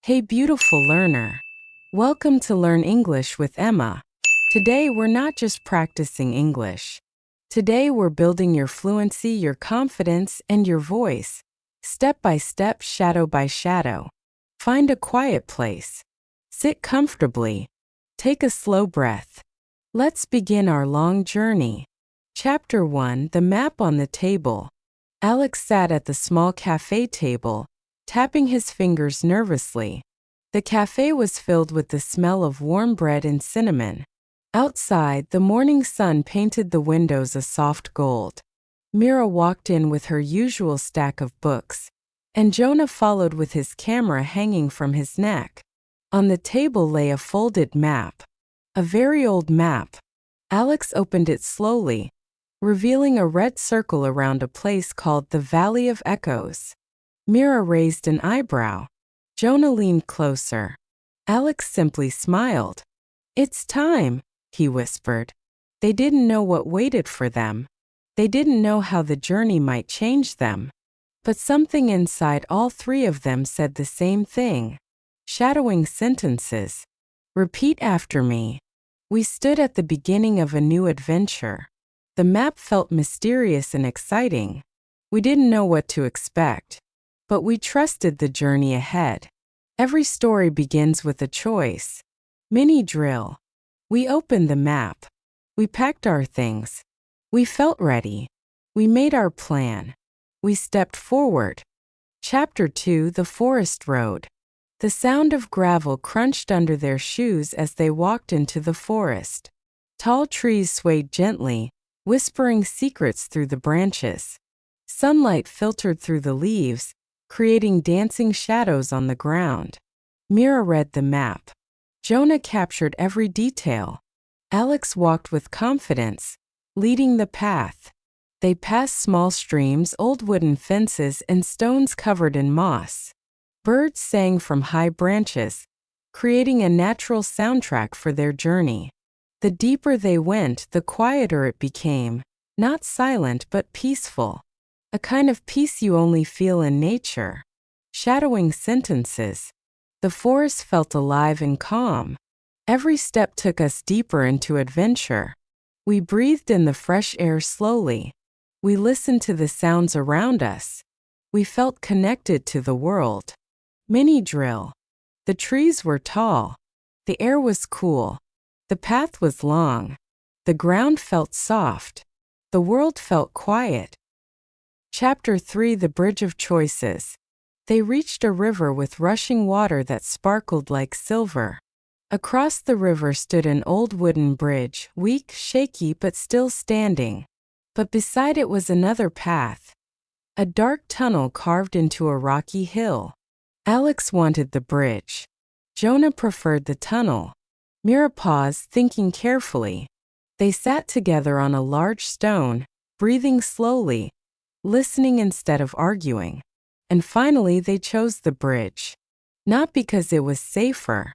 Hey beautiful learner. Welcome to Learn English with Emma. Today we're not just practicing English. Today we're building your fluency, your confidence, and your voice. Step by step, shadow by shadow. Find a quiet place. Sit comfortably. Take a slow breath. Let's begin our long journey. Chapter 1: The Map on the Table. Alex sat at the small cafe table, tapping his fingers nervously. The cafe was filled with the smell of warm bread and cinnamon. Outside, the morning sun painted the windows a soft gold. Mira walked in with her usual stack of books, and Jonah followed with his camera hanging from his neck. On the table lay a folded map. A very old map. Alex opened it slowly, revealing a red circle around a place called the Valley of Echoes. Mira raised an eyebrow. Jonah leaned closer. Alex simply smiled. "It's time," he whispered. They didn't know what waited for them. They didn't know how the journey might change them. But something inside all three of them said the same thing. Shadowing sentences. Repeat after me. We stood at the beginning of a new adventure. The map felt mysterious and exciting. We didn't know what to expect, but we trusted the journey ahead. Every story begins with a choice. Mini drill. We opened the map. We packed our things. We felt ready. We made our plan. We stepped forward. Chapter 2: The Forest Road. The sound of gravel crunched under their shoes as they walked into the forest. Tall trees swayed gently, whispering secrets through the branches. Sunlight filtered through the leaves, creating dancing shadows on the ground. Mira read the map. Jonah captured every detail. Alex walked with confidence, leading the path. They passed small streams, old wooden fences, and stones covered in moss. Birds sang from high branches, creating a natural soundtrack for their journey. The deeper they went, the quieter it became, not silent but peaceful. A kind of peace you only feel in nature. Shadowing sentences. The forest felt alive and calm. Every step took us deeper into adventure. We breathed in the fresh air slowly. We listened to the sounds around us. We felt connected to the world. Mini drill. The trees were tall. The air was cool. The path was long. The ground felt soft. The world felt quiet. Chapter 3: The Bridge of Choices. They reached a river with rushing water that sparkled like silver. Across the river stood an old wooden bridge, weak, shaky, but still standing. But beside it was another path. A dark tunnel carved into a rocky hill. Alex wanted the bridge. Jonah preferred the tunnel. Mira paused, thinking carefully. They sat together on a large stone, breathing slowly, listening instead of arguing. And finally they chose the bridge. Not because it was safer,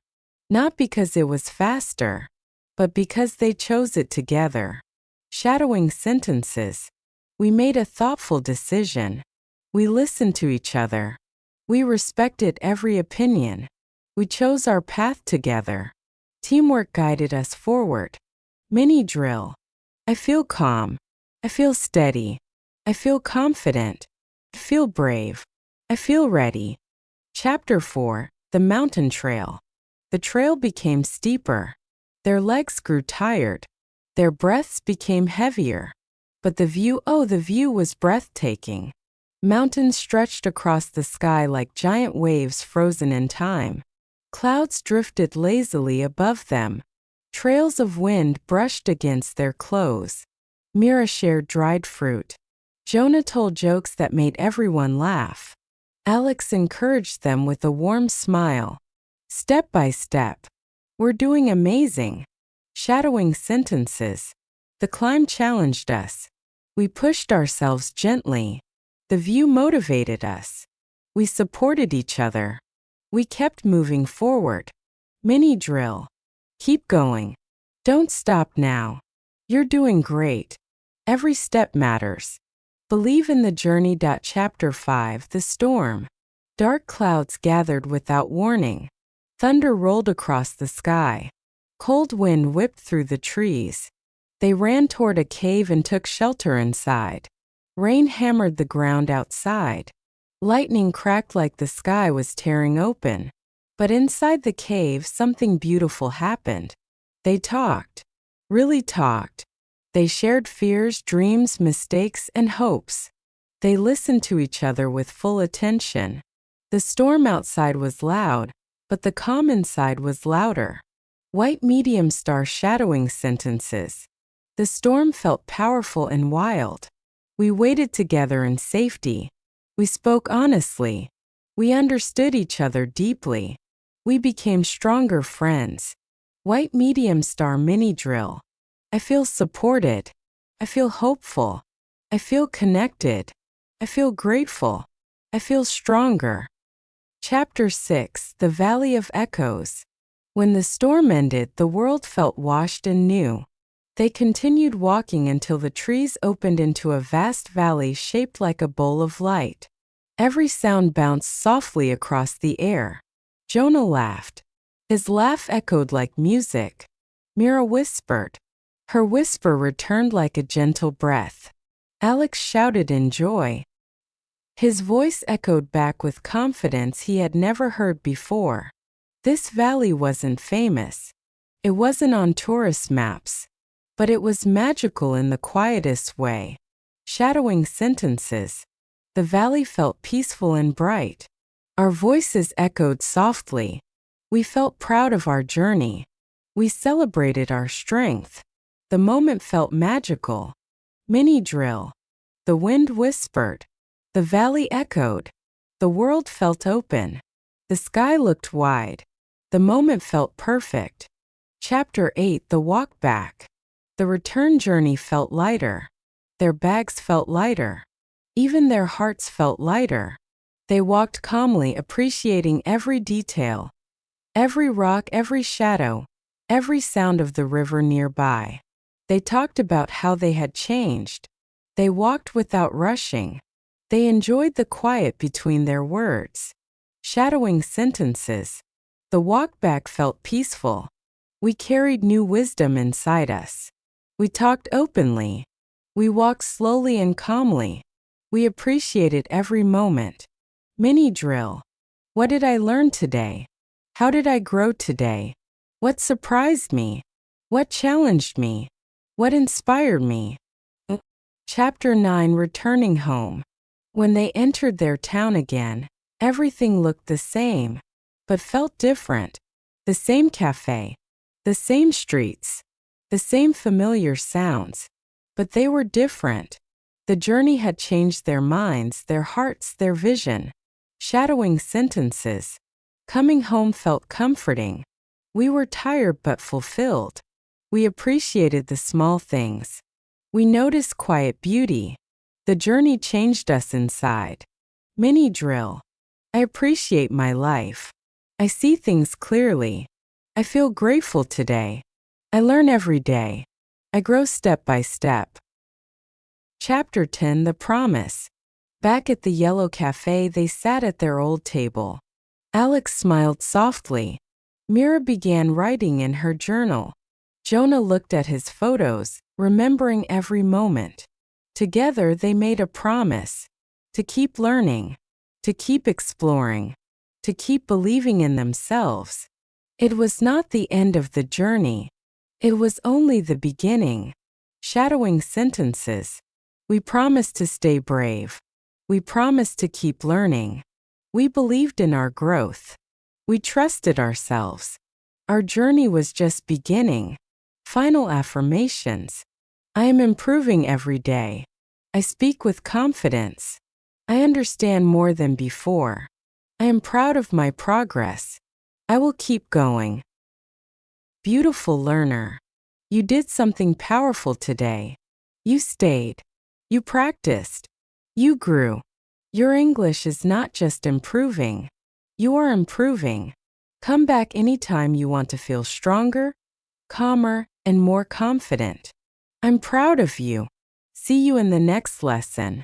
not because it was faster, but because they chose it together. Shadowing sentences. We made a thoughtful decision. We listened to each other. We respected every opinion. We chose our path together. Teamwork guided us forward. Mini drill. I feel calm. I feel steady. I feel confident. I feel brave. I feel ready. Chapter 4: The Mountain Trail. The trail became steeper. Their legs grew tired. Their breaths became heavier. But the view was breathtaking. Mountains stretched across the sky like giant waves frozen in time. Clouds drifted lazily above them. Trails of wind brushed against their clothes. Mira shared dried fruit. Jonah told jokes that made everyone laugh. Alex encouraged them with a warm smile. Step by step. We're doing amazing. Shadowing sentences. The climb challenged us. We pushed ourselves gently. The view motivated us. We supported each other. We kept moving forward. Mini drill. Keep going. Don't stop now. You're doing great. Every step matters. Believe in the journey. Chapter 5: The Storm. Dark clouds gathered without warning. Thunder rolled across the sky. Cold wind whipped through the trees. They ran toward a cave and took shelter inside. Rain hammered the ground outside. Lightning cracked like the sky was tearing open. But inside the cave, something beautiful happened. They talked. Really talked. They shared fears, dreams, mistakes, and hopes. They listened to each other with full attention. The storm outside was loud, but the calm inside was louder. White medium star shadowing sentences. The storm felt powerful and wild. We waited together in safety. We spoke honestly. We understood each other deeply. We became stronger friends. White medium star mini drill. I feel supported. I feel hopeful. I feel connected. I feel grateful. I feel stronger. Chapter 6: The Valley of Echoes. When the storm ended, the world felt washed and new. They continued walking until the trees opened into a vast valley shaped like a bowl of light. Every sound bounced softly across the air. Jonah laughed. His laugh echoed like music. Mira whispered. Her whisper returned like a gentle breath. Alex shouted in joy. His voice echoed back with confidence he had never heard before. This valley wasn't famous. It wasn't on tourist maps. But it was magical in the quietest way. Shadowing sentences. The valley felt peaceful and bright. Our voices echoed softly. We felt proud of our journey. We celebrated our strength. The moment felt magical. Mini drill. The wind whispered. The valley echoed. The world felt open. The sky looked wide. The moment felt perfect. Chapter 8: The Walk Back. The return journey felt lighter. Their bags felt lighter. Even their hearts felt lighter. They walked calmly, appreciating every detail. Every rock, every shadow, every sound of the river nearby. They talked about how they had changed. They walked without rushing. They enjoyed the quiet between their words. Shadowing sentences. The walk back felt peaceful. We carried new wisdom inside us. We talked openly. We walked slowly and calmly. We appreciated every moment. Mini drill. What did I learn today? How did I grow today? What surprised me? What challenged me? What inspired me? Chapter 9: Returning Home. When they entered their town again, everything looked the same, but felt different. The same cafe, the same streets, the same familiar sounds, but they were different. The journey had changed their minds, their hearts, their vision. Shadowing sentences. Coming home felt comforting. We were tired but fulfilled. We appreciated the small things. We noticed quiet beauty. The journey changed us inside. Mini drill. I appreciate my life. I see things clearly. I feel grateful today. I learn every day. I grow step by step. Chapter 10: The Promise. Back at the yellow cafe, they sat at their old table. Alex smiled softly. Mira began writing in her journal. Jonah looked at his photos, remembering every moment. Together they made a promise. To keep learning. To keep exploring. To keep believing in themselves. It was not the end of the journey. It was only the beginning. Shadowing sentences. We promised to stay brave. We promised to keep learning. We believed in our growth. We trusted ourselves. Our journey was just beginning. Final affirmations. I am improving every day. I speak with confidence. I understand more than before. I am proud of my progress. I will keep going. Beautiful learner. You did something powerful today. You stayed. You practiced. You grew. Your English is not just improving. You are improving. Come back anytime you want to feel stronger, calmer, and more confident. I'm proud of you. See you in the next lesson.